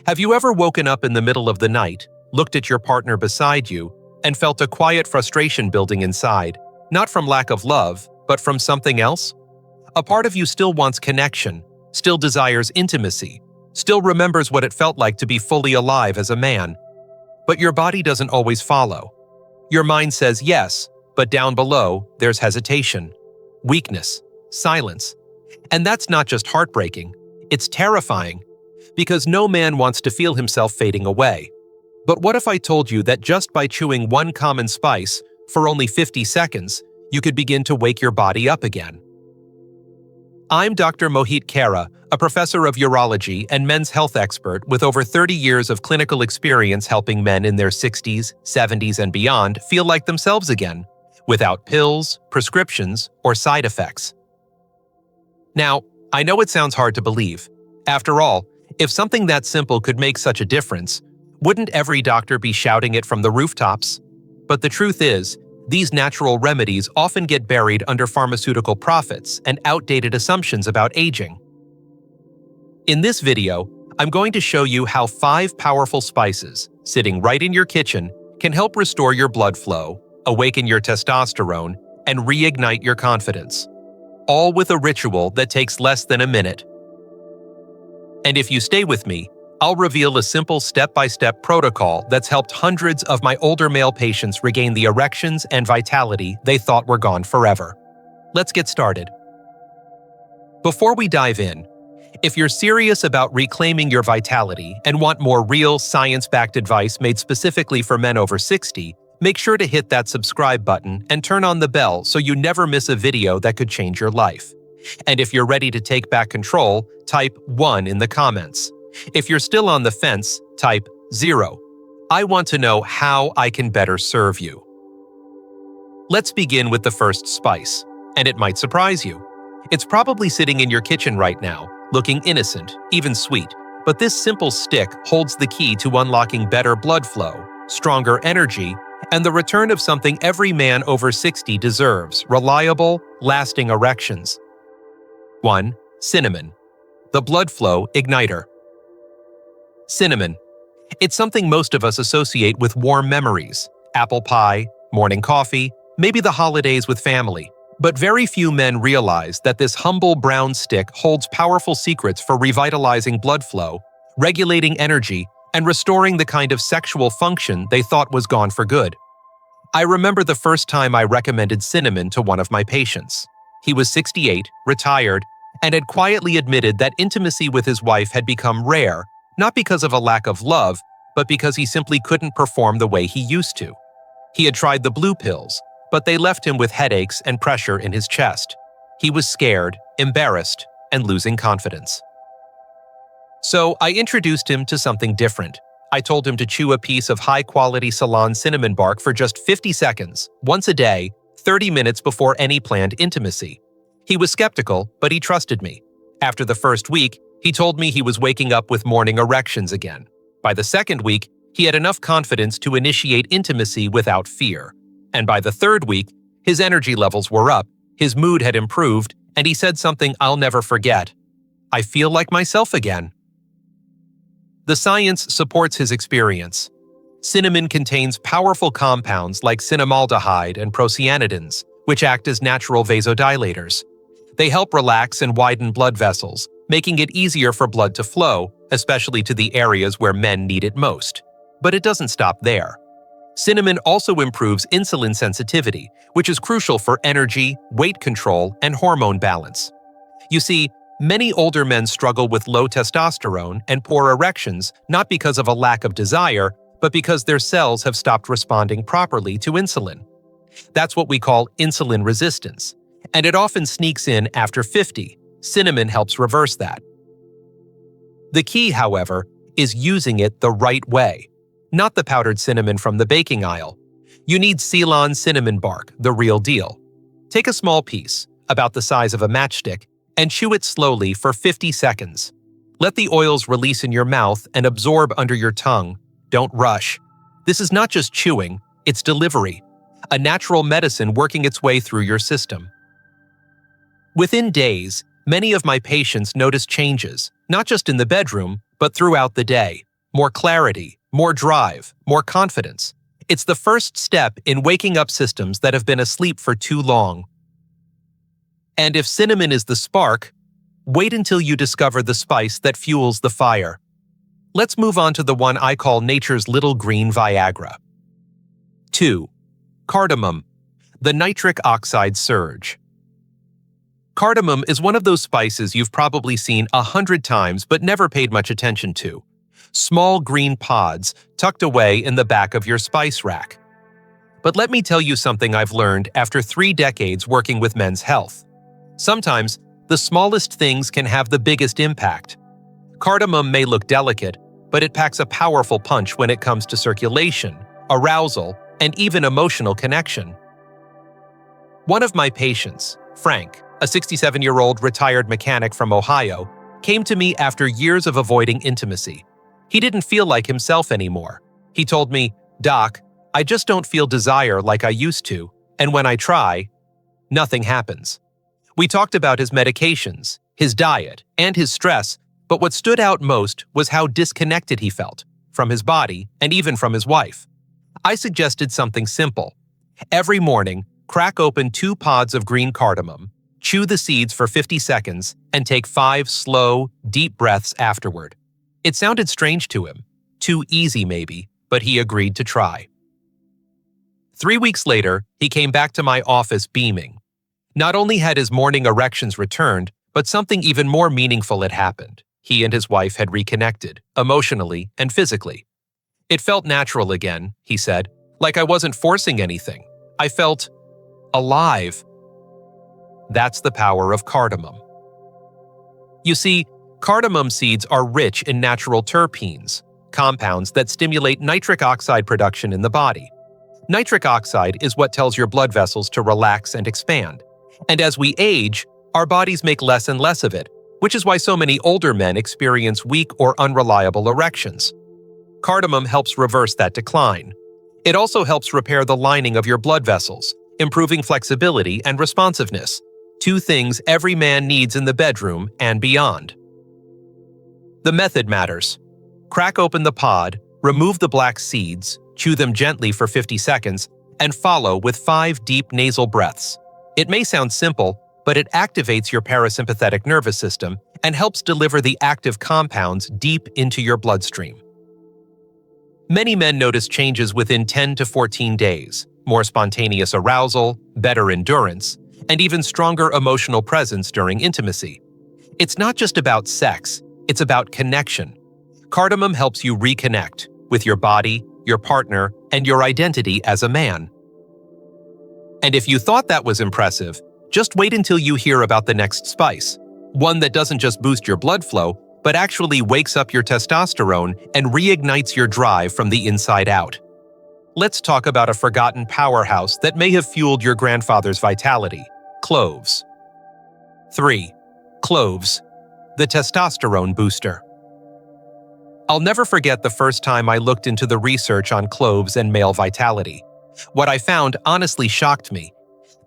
Have you ever woken up in the middle of the night, looked at your partner beside you, and felt a quiet frustration building inside, not from lack of love, but from something else? A part of you still wants connection, still desires intimacy, still remembers what it felt like to be fully alive as a man. But your body doesn't always follow. Your mind says yes, but down below, there's hesitation, weakness, silence. And that's not just heartbreaking, it's terrifying, because no man wants to feel himself fading away. But what if I told you that just by chewing one common spice for only 50 seconds, you could begin to wake your body up again? I'm Dr. Mohit Khera, a professor of urology and men's health expert with over 30 years of clinical experience helping men in their 60s, 70s, and beyond feel like themselves again, without pills, prescriptions, or side effects. Now, I know it sounds hard to believe. After all, if something that simple could make such a difference, wouldn't every doctor be shouting it from the rooftops? But the truth is, these natural remedies often get buried under pharmaceutical profits and outdated assumptions about aging. In this video, I'm going to show you how 5 powerful spices, sitting right in your kitchen, can help restore your blood flow, awaken your testosterone, and reignite your confidence. All with a ritual that takes less than a minute. And if you stay with me, I'll reveal a simple step-by-step protocol that's helped hundreds of my older male patients regain the erections and vitality they thought were gone forever. Let's get started. Before we dive in, if you're serious about reclaiming your vitality and want more real, science-backed advice made specifically for men over 60, make sure to hit that subscribe button and turn on the bell so you never miss a video that could change your life. And if you're ready to take back control, type 1 in the comments. If you're still on the fence, type 0. I want to know how I can better serve you. Let's begin with the first spice, and it might surprise you. It's probably sitting in your kitchen right now, looking innocent, even sweet, but this simple stick holds the key to unlocking better blood flow, stronger energy, and the return of something every man over 60 deserves: reliable, lasting erections. 1. Cinnamon, the blood flow igniter. Cinnamon. It's something most of us associate with warm memories: apple pie, morning coffee, maybe the holidays with family. But very few men realize that this humble brown stick holds powerful secrets for revitalizing blood flow, regulating energy, and restoring the kind of sexual function they thought was gone for good. I remember the first time I recommended cinnamon to one of my patients. He was 68, retired, and had quietly admitted that intimacy with his wife had become rare, not because of a lack of love, but because he simply couldn't perform the way he used to. He had tried the blue pills, but they left him with headaches and pressure in his chest. He was scared, embarrassed, and losing confidence. So I introduced him to something different. I told him to chew a piece of high-quality Ceylon cinnamon bark for just 50 seconds, once a day, 30 minutes before any planned intimacy. He was skeptical, but he trusted me. After the first week, he told me he was waking up with morning erections again. By the second week, he had enough confidence to initiate intimacy without fear. And by the third week, his energy levels were up, his mood had improved, and he said something I'll never forget: "I feel like myself again." The science supports his experience. Cinnamon contains powerful compounds like cinnamaldehyde and procyanidins, which act as natural vasodilators. They help relax and widen blood vessels, making it easier for blood to flow, especially to the areas where men need it most. But it doesn't stop there. Cinnamon also improves insulin sensitivity, which is crucial for energy, weight control, and hormone balance. You see, many older men struggle with low testosterone and poor erections not because of a lack of desire, but because their cells have stopped responding properly to insulin. That's what we call insulin resistance, and it often sneaks in after 50. Cinnamon helps reverse that. The key, however, is using it the right way, not the powdered cinnamon from the baking aisle. You need Ceylon cinnamon bark, the real deal. Take a small piece, about the size of a matchstick, and chew it slowly for 50 seconds. Let the oils release in your mouth and absorb under your tongue. Don't rush. This is not just chewing, it's delivery, a natural medicine working its way through your system. Within days, many of my patients noticed changes, not just in the bedroom, but throughout the day. more clarity, more drive, more confidence. It's the first step in waking up systems that have been asleep for too long. And if cinnamon is the spark, wait until you discover the spice that fuels the fire. Let's move on to the one I call nature's little green Viagra. 2. Cardamom, the nitric oxide surge. Cardamom is one of those spices you've probably seen 100 times but never paid much attention to. Small green pods tucked away in the back of your spice rack. But let me tell you something I've learned after 3 decades working with men's health. Sometimes, the smallest things can have the biggest impact. Cardamom may look delicate, but it packs a powerful punch when it comes to circulation, arousal, and even emotional connection. One of my patients, Frank, a 67-year-old retired mechanic from Ohio, came to me after years of avoiding intimacy. He didn't feel like himself anymore. He told me, "Doc, I just don't feel desire like I used to, and when I try, nothing happens." We talked about his medications, his diet, and his stress, but what stood out most was how disconnected he felt from his body and even from his wife. I suggested something simple. Every morning, crack open 2 pods of green cardamom, chew the seeds for 50 seconds, and take 5 slow, deep breaths afterward. It sounded strange to him, too easy maybe, but he agreed to try. 3 weeks later, he came back to my office beaming. Not only had his morning erections returned, but something even more meaningful had happened. He and his wife had reconnected, emotionally and physically. "It felt natural again," he said, "like I wasn't forcing anything. I felt alive." That's the power of cardamom. You see, cardamom seeds are rich in natural terpenes, compounds that stimulate nitric oxide production in the body. Nitric oxide is what tells your blood vessels to relax and expand. And as we age, our bodies make less and less of it, which is why so many older men experience weak or unreliable erections. Cardamom helps reverse that decline. It also helps repair the lining of your blood vessels, improving flexibility and responsiveness, 2 things every man needs in the bedroom and beyond. The method matters. Crack open the pod, remove the black seeds, chew them gently for 50 seconds, and follow with 5 deep nasal breaths. It may sound simple, but it activates your parasympathetic nervous system and helps deliver the active compounds deep into your bloodstream. Many men notice changes within 10 to 14 days, more spontaneous arousal, better endurance, and even stronger emotional presence during intimacy. It's not just about sex, it's about connection. Cardamom helps you reconnect with your body, your partner, and your identity as a man. And if you thought that was impressive, just wait until you hear about the next spice, one that doesn't just boost your blood flow, but actually wakes up your testosterone and reignites your drive from the inside out. Let's talk about a forgotten powerhouse that may have fueled your grandfather's vitality: cloves. 3. Cloves, the testosterone booster. I'll never forget the first time I looked into the research on cloves and male vitality. What I found honestly shocked me.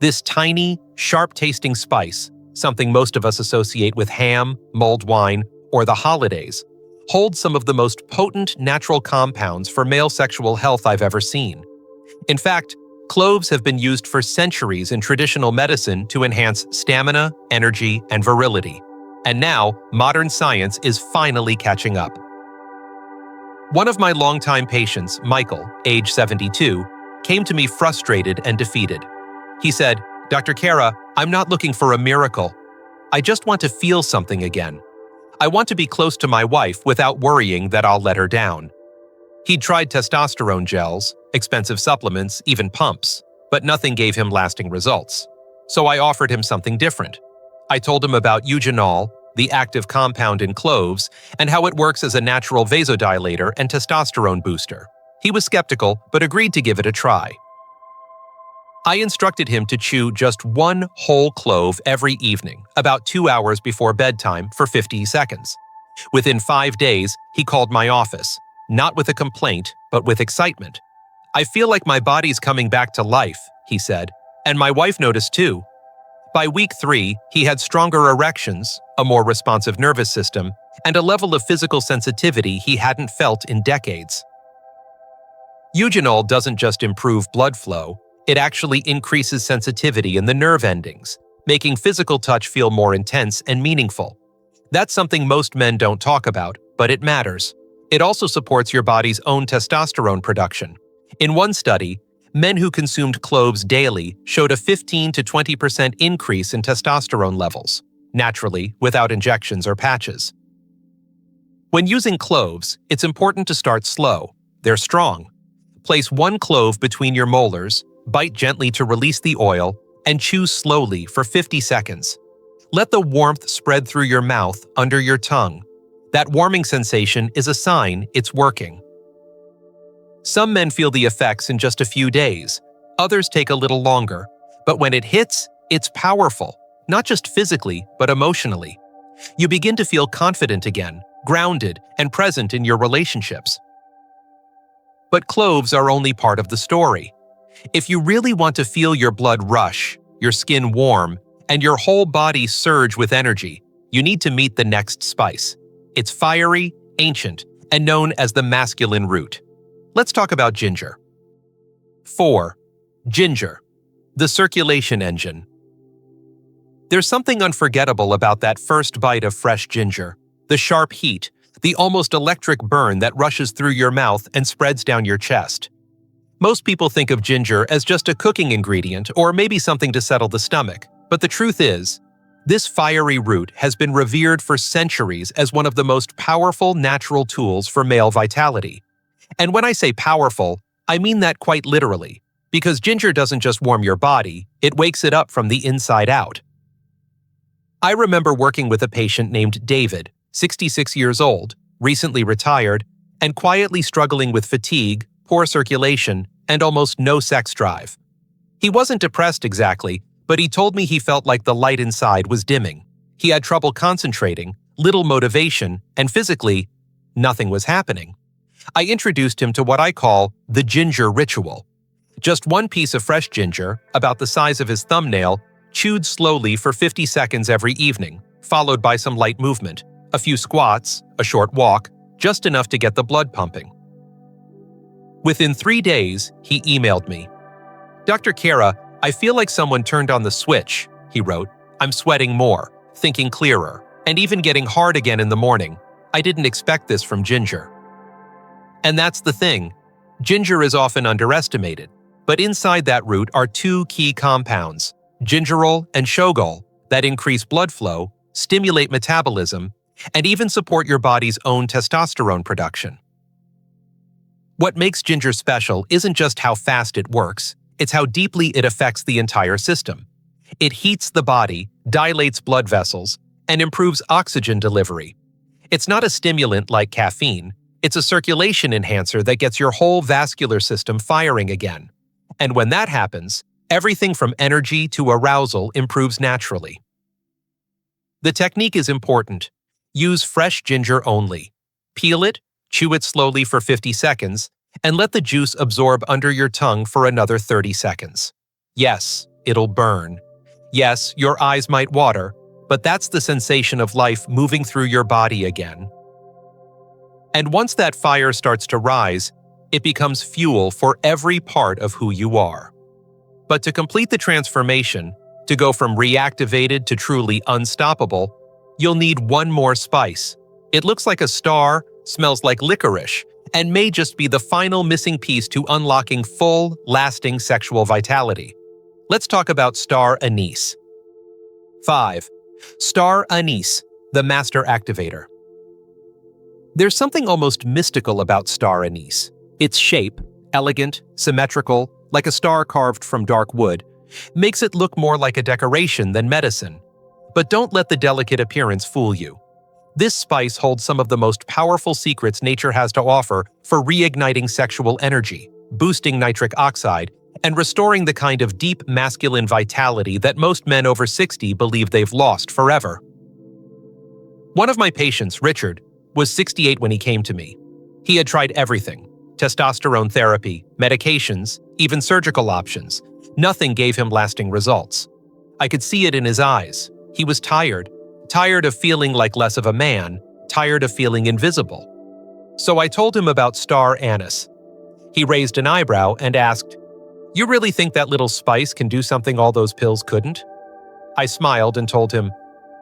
This tiny, sharp-tasting spice, something most of us associate with ham, mulled wine, or the holidays, holds some of the most potent natural compounds for male sexual health I've ever seen. In fact, cloves have been used for centuries in traditional medicine to enhance stamina, energy, and virility. And now, modern science is finally catching up. One of my longtime patients, Michael, age 72, came to me frustrated and defeated. He said, "Dr. Khera, I'm not looking for a miracle. I just want to feel something again. I want to be close to my wife without worrying that I'll let her down." He'd tried testosterone gels, expensive supplements, even pumps, but nothing gave him lasting results. So I offered him something different. I told him about eugenol, the active compound in cloves, and how it works as a natural vasodilator and testosterone booster. He was skeptical, but agreed to give it a try. I instructed him to chew just 1 whole clove every evening, about 2 hours before bedtime, for 50 seconds. Within 5 days, he called my office, not with a complaint, but with excitement. "I feel like my body's coming back to life," he said, "and my wife noticed too. By week 3, he had stronger erections, a more responsive nervous system, and a level of physical sensitivity he hadn't felt in decades. Eugenol doesn't just improve blood flow, it actually increases sensitivity in the nerve endings, making physical touch feel more intense and meaningful. That's something most men don't talk about, but it matters. It also supports your body's own testosterone production. In one study, men who consumed cloves daily showed a 15 to 20% increase in testosterone levels, naturally, without injections or patches. When using cloves, it's important to start slow. They're strong. Place 1 clove between your molars, bite gently to release the oil, and chew slowly for 50 seconds. Let the warmth spread through your mouth under your tongue. That warming sensation is a sign it's working. Some men feel the effects in just a few days. Others take a little longer. But when it hits, it's powerful, not just physically, but emotionally. You begin to feel confident again, grounded, and present in your relationships. But cloves are only part of the story. If you really want to feel your blood rush, your skin warm, and your whole body surge with energy, you need to meet the next spice. It's fiery, ancient, and known as the masculine root. Let's talk about ginger. 4. Ginger, the circulation engine. There's something unforgettable about that first bite of fresh ginger. The sharp heat, the almost electric burn that rushes through your mouth and spreads down your chest. Most people think of ginger as just a cooking ingredient or maybe something to settle the stomach, but the truth is, this fiery root has been revered for centuries as one of the most powerful natural tools for male vitality. And when I say powerful, I mean that quite literally, because ginger doesn't just warm your body, it wakes it up from the inside out. I remember working with a patient named David, 66 years old, recently retired, and quietly struggling with fatigue, poor circulation, and almost no sex drive. He wasn't depressed exactly, but he told me he felt like the light inside was dimming. He had trouble concentrating, little motivation, and physically, nothing was happening. I introduced him to what I call the ginger ritual. Just 1 piece of fresh ginger, about the size of his thumbnail, chewed slowly for 50 seconds every evening, followed by some light movement, a few squats, a short walk, just enough to get the blood pumping. Within 3 days, he emailed me. "Dr. Khera, I feel like someone turned on the switch," he wrote. "I'm sweating more, thinking clearer, and even getting hard again in the morning. I didn't expect this from ginger." And that's the thing. Ginger is often underestimated, but inside that root are 2 key compounds, gingerol and shogol, that increase blood flow, stimulate metabolism, and even support your body's own testosterone production. What makes ginger special isn't just how fast it works, it's how deeply it affects the entire system. It heats the body, dilates blood vessels, and improves oxygen delivery. It's not a stimulant like caffeine, it's a circulation enhancer that gets your whole vascular system firing again. And when that happens, everything from energy to arousal improves naturally. The technique is important. Use fresh ginger only. Peel it, chew it slowly for 50 seconds, and let the juice absorb under your tongue for another 30 seconds. Yes, it'll burn. Yes, your eyes might water, but that's the sensation of life moving through your body again. And once that fire starts to rise, it becomes fuel for every part of who you are. But to complete the transformation, to go from reactivated to truly unstoppable, you'll need 1 more spice. It looks like a star, smells like licorice, and may just be the final missing piece to unlocking full, lasting sexual vitality. Let's talk about star anise. 5. Star anise, the master activator. There's something almost mystical about star anise. Its shape, elegant, symmetrical, like a star carved from dark wood, makes it look more like a decoration than medicine. But don't let the delicate appearance fool you. This spice holds some of the most powerful secrets nature has to offer for reigniting sexual energy, boosting nitric oxide, and restoring the kind of deep masculine vitality that most men over 60 believe they've lost forever. One of my patients, Richard, was 68 when he came to me. He had tried everything: testosterone therapy, medications, even surgical options. Nothing gave him lasting results. I could see it in his eyes. He was tired. Tired of feeling like less of a man. Tired of feeling invisible. So I told him about Star Anise. He raised an eyebrow and asked, "You really think that little spice can do something all those pills couldn't?" I smiled and told him,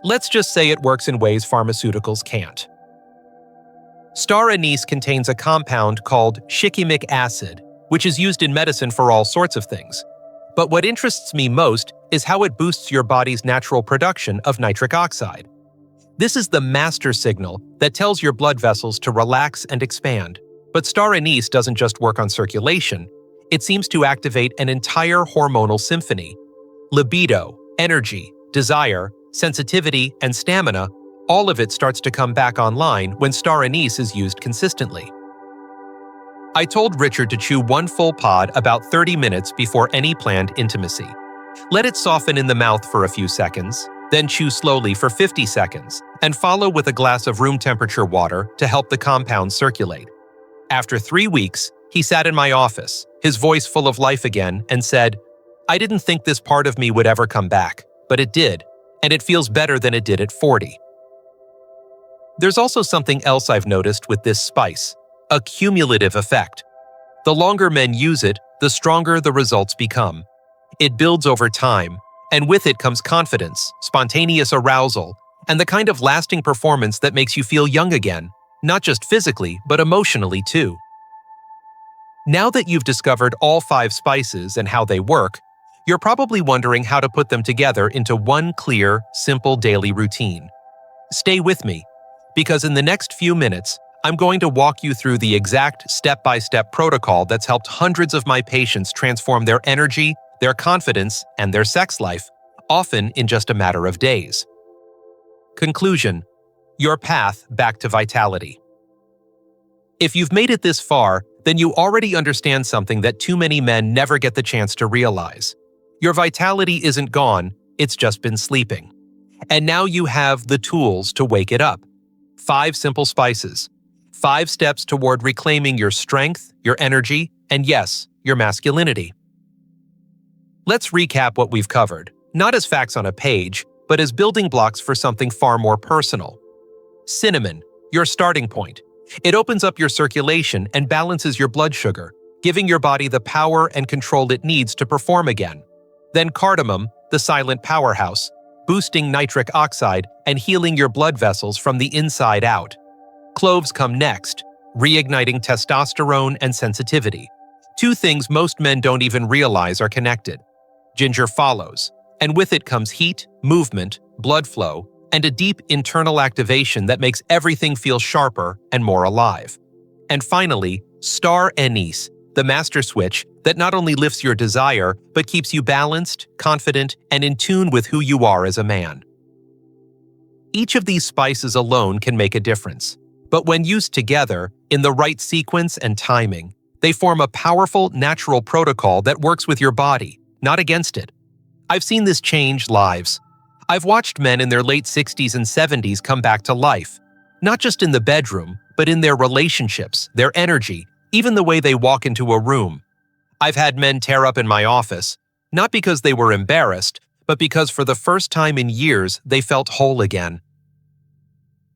"Let's just say it works in ways pharmaceuticals can't." Star Anise contains a compound called shikimic acid, which is used in medicine for all sorts of things. But what interests me most is how it boosts your body's natural production of nitric oxide. This is the master signal that tells your blood vessels to relax and expand. But Star Anise doesn't just work on circulation. It seems to activate an entire hormonal symphony. Libido, energy, desire, sensitivity, and stamina, all of it starts to come back online when Star Anise is used consistently. I told Richard to chew one full pod about 30 minutes before any planned intimacy. Let it soften in the mouth for a few seconds, then chew slowly for 50 seconds, and follow with a glass of room temperature water to help the compound circulate. After 3 weeks, he sat in my office, his voice full of life again, and said, "I didn't think this part of me would ever come back, but it did, and it feels better than it did at 40. There's also something else I've noticed with this spice, a cumulative effect. The longer men use it, the stronger the results become. It builds over time, and with it comes confidence, spontaneous arousal, and the kind of lasting performance that makes you feel young again, not just physically, but emotionally too." Now that you've discovered all 5 spices and how they work, you're probably wondering how to put them together into one clear, simple daily routine. Stay with me, because in the next few minutes, I'm going to walk you through the exact step-by-step protocol that's helped hundreds of my patients transform their energy, their confidence, and their sex life, often in just a matter of days. Conclusion: your path back to vitality. If you've made it this far, then you already understand something that too many men never get the chance to realize. Your vitality isn't gone, it's just been sleeping. And now you have the tools to wake it up. 5 simple spices. 5 steps toward reclaiming your strength, your energy, and yes, your masculinity. Let's recap what we've covered, not as facts on a page, but as building blocks for something far more personal. Cinnamon, your starting point. It opens up your circulation and balances your blood sugar, giving your body the power and control it needs to perform again. Then cardamom, the silent powerhouse, boosting nitric oxide and healing your blood vessels from the inside out. Cloves come next, reigniting testosterone and sensitivity. 2 things most men don't even realize are connected. Ginger follows, and with it comes heat, movement, blood flow, and a deep internal activation that makes everything feel sharper and more alive. And finally, Star Anise, the master switch that not only lifts your desire, but keeps you balanced, confident, and in tune with who you are as a man. Each of these spices alone can make a difference, but when used together, in the right sequence and timing, they form a powerful, natural protocol that works with your body, not against it. I've seen this change lives. I've watched men in their late 60s and 70s come back to life, not just in the bedroom, but in their relationships, their energy, even the way they walk into a room. I've had men tear up in my office, not because they were embarrassed, but because for the first time in years, they felt whole again.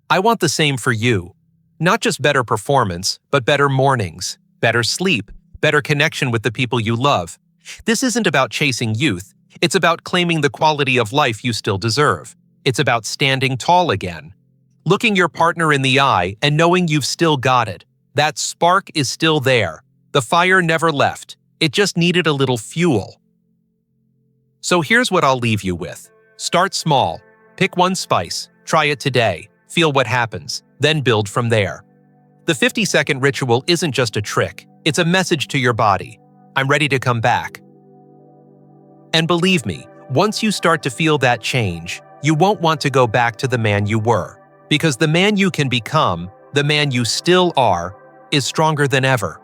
I want the same for you. Not just better performance, but better mornings, better sleep, better connection with the people you love. This isn't about chasing youth. It's about claiming the quality of life you still deserve. It's about standing tall again. Looking your partner in the eye and knowing you've still got it. That spark is still there. The fire never left. It just needed a little fuel. So here's what I'll leave you with. Start small. Pick one spice. Try it today. Feel what happens. Then build from there. The 50-second ritual isn't just a trick. It's a message to your body. I'm ready to come back. And believe me, once you start to feel that change, you won't want to go back to the man you were. Because the man you can become, the man you still are, is stronger than ever.